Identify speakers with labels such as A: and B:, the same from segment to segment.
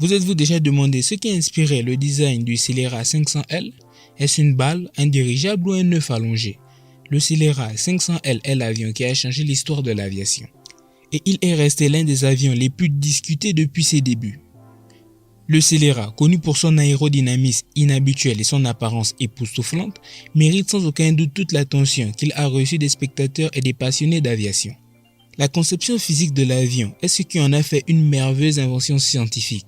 A: Vous êtes-vous déjà demandé ce qui a inspiré le design du Celera 500L? Est-ce une balle, un dirigeable ou un œuf allongé? Le Celera 500L est l'avion qui a changé l'histoire de l'aviation. Et il est resté l'un des avions les plus discutés depuis ses débuts. Le Celera, connu pour son aérodynamisme inhabituel et son apparence époustouflante, mérite sans aucun doute toute l'attention qu'il a reçue des spectateurs et des passionnés d'aviation. La conception physique de l'avion est ce qui en a fait une merveilleuse invention scientifique.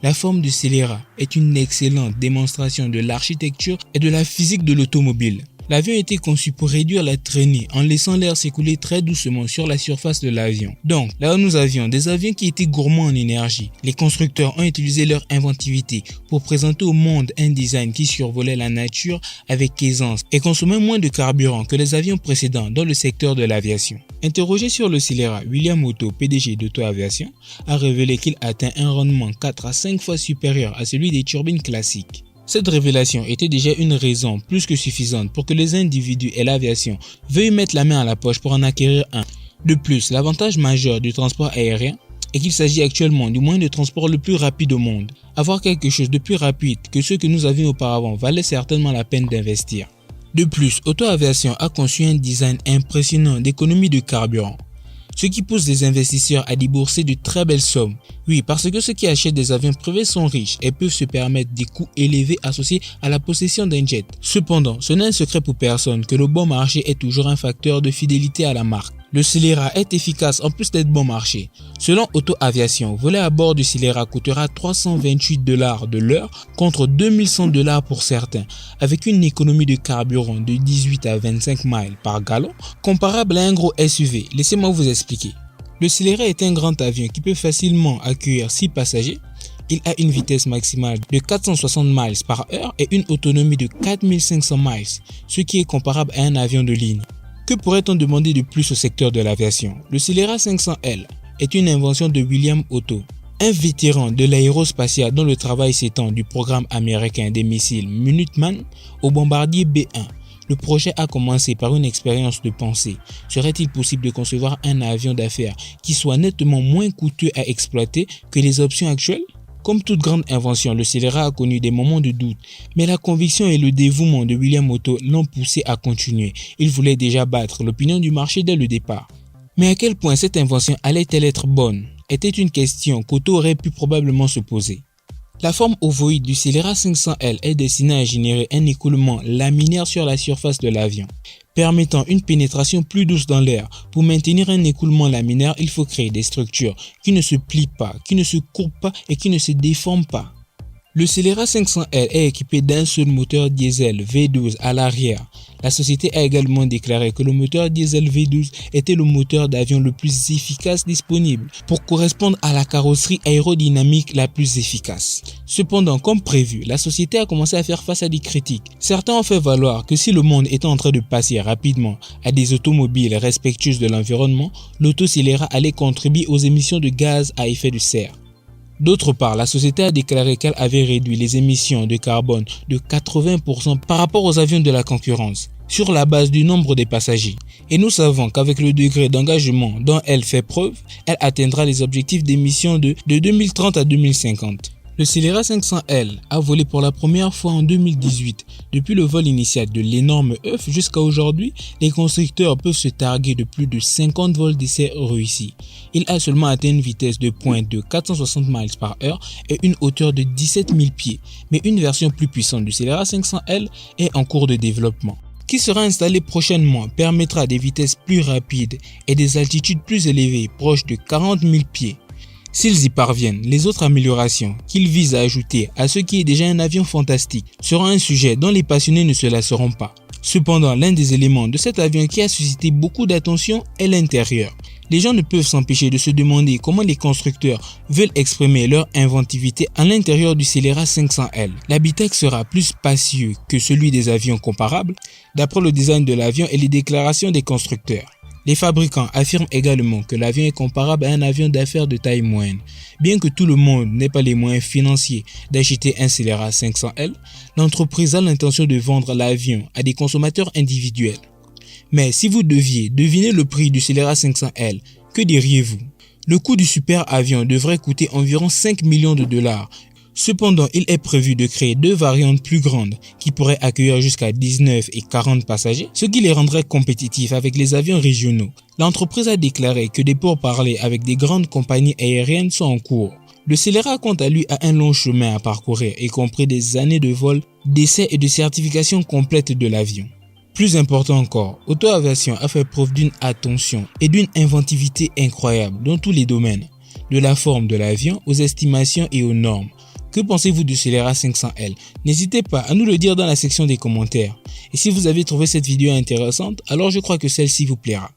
A: La forme du Celera est une excellente démonstration de l'architecture et de la physique de l'automobile. L'avion a été conçu pour réduire la traînée en laissant l'air s'écouler très doucement sur la surface de l'avion. Donc, là où nous avions des avions qui étaient gourmands en énergie, les constructeurs ont utilisé leur inventivité pour présenter au monde un design qui survolait la nature avec aisance et consommait moins de carburant que les avions précédents dans le secteur de l'aviation. Interrogé sur le Celera, William Otto, PDG d'Otto Aviation, a révélé qu'il atteint un rendement 4 à 5 fois supérieur à celui des turbines classiques. Cette révélation était déjà une raison plus que suffisante pour que les individus et l'aviation veuillent mettre la main à la poche pour en acquérir un. De plus, l'avantage majeur du transport aérien est qu'il s'agit actuellement du moyen de transport le plus rapide au monde. Avoir quelque chose de plus rapide que ce que nous avions auparavant valait certainement la peine d'investir. De plus, Otto Aviation a conçu un design impressionnant d'économie de carburant, ce qui pousse les investisseurs à débourser de très belles sommes. Oui, parce que ceux qui achètent des avions privés sont riches et peuvent se permettre des coûts élevés associés à la possession d'un jet. Cependant, ce n'est un secret pour personne que le bon marché est toujours un facteur de fidélité à la marque. Le Celera est efficace en plus d'être bon marché. Selon Otto Aviation, voler à bord du Celera coûtera $328 de l'heure contre $2100 pour certains, avec une économie de carburant de 18 à 25 miles par gallon, comparable à un gros SUV. Laissez-moi vous expliquer. Le Celera est un grand avion qui peut facilement accueillir 6 passagers. Il a une vitesse maximale de 460 miles par heure et une autonomie de 4500 miles, ce qui est comparable à un avion de ligne. Que pourrait-on demander de plus au secteur de l'aviation? Le Celera 500L est une invention de William Otto, un vétéran de l'aérospatiale dont le travail s'étend du programme américain des missiles Minuteman au bombardier B-1. Le projet a commencé par une expérience de pensée. Serait-il possible de concevoir un avion d'affaires qui soit nettement moins coûteux à exploiter que les options actuelles? Comme toute grande invention, le Celera a connu des moments de doute, mais la conviction et le dévouement de William Otto l'ont poussé à continuer. Il voulait déjà battre l'opinion du marché dès le départ. Mais à quel point cette invention allait-elle être bonne? Était une question qu'Otto aurait pu probablement se poser. La forme ovoïde du Celera 500L est destinée à générer un écoulement laminaire sur la surface de l'avion, permettant une pénétration plus douce dans l'air. Pour maintenir un écoulement laminaire, il faut créer des structures qui ne se plient pas, qui ne se courbent pas et qui ne se déforment pas. Le Celera 500L est équipé d'un seul moteur diesel V12 à l'arrière. La société a également déclaré que le moteur diesel V12 était le moteur d'avion le plus efficace disponible pour correspondre à la carrosserie aérodynamique la plus efficace. Cependant, comme prévu, la société a commencé à faire face à des critiques. Certains ont fait valoir que si le monde était en train de passer rapidement à des automobiles respectueuses de l'environnement, l'Otto Celera allait contribuer aux émissions de gaz à effet de serre. D'autre part, la société a déclaré qu'elle avait réduit les émissions de carbone de 80% par rapport aux avions de la concurrence, sur la base du nombre des passagers. Et nous savons qu'avec le degré d'engagement dont elle fait preuve, elle atteindra les objectifs d'émissions de 2030 à 2050. Le Celera 500L a volé pour la première fois en 2018. Depuis le vol initial de l'énorme œuf jusqu'à aujourd'hui, les constructeurs peuvent se targuer de plus de 50 vols d'essai réussis. Il a seulement atteint une vitesse de pointe de 460 miles par heure et une hauteur de 17 000 pieds. Mais une version plus puissante du Celera 500L est en cours de développement, qui sera installée prochainement, permettra des vitesses plus rapides et des altitudes plus élevées, proches de 40 000 pieds. S'ils y parviennent, les autres améliorations qu'ils visent à ajouter à ce qui est déjà un avion fantastique seront un sujet dont les passionnés ne se lasseront pas. Cependant, l'un des éléments de cet avion qui a suscité beaucoup d'attention est l'intérieur. Les gens ne peuvent s'empêcher de se demander comment les constructeurs veulent exprimer leur inventivité à l'intérieur du Celera 500L. L'habitacle sera plus spacieux que celui des avions comparables, d'après le design de l'avion et les déclarations des constructeurs. Les fabricants affirment également que l'avion est comparable à un avion d'affaires de taille moyenne. Bien que tout le monde n'ait pas les moyens financiers d'acheter un Celera 500L, l'entreprise a l'intention de vendre l'avion à des consommateurs individuels. Mais si vous deviez deviner le prix du Celera 500L, que diriez-vous? Le coût du super avion devrait coûter environ 5 millions de dollars. Cependant, il est prévu de créer 2 variantes plus grandes qui pourraient accueillir jusqu'à 19 et 40 passagers, ce qui les rendrait compétitifs avec les avions régionaux. L'entreprise a déclaré que des pourparlers avec des grandes compagnies aériennes sont en cours. Le scélérat quant à lui a un long chemin à parcourir, y compris des années de vol, d'essais et de certification complète de l'avion. Plus important encore, Auto Aviation a fait preuve d'une attention et d'une inventivité incroyable dans tous les domaines, de la forme de l'avion aux estimations et aux normes. Que pensez-vous du Celera 500L? N'hésitez pas à nous le dire dans la section des commentaires. Et si vous avez trouvé cette vidéo intéressante, alors je crois que celle-ci vous plaira.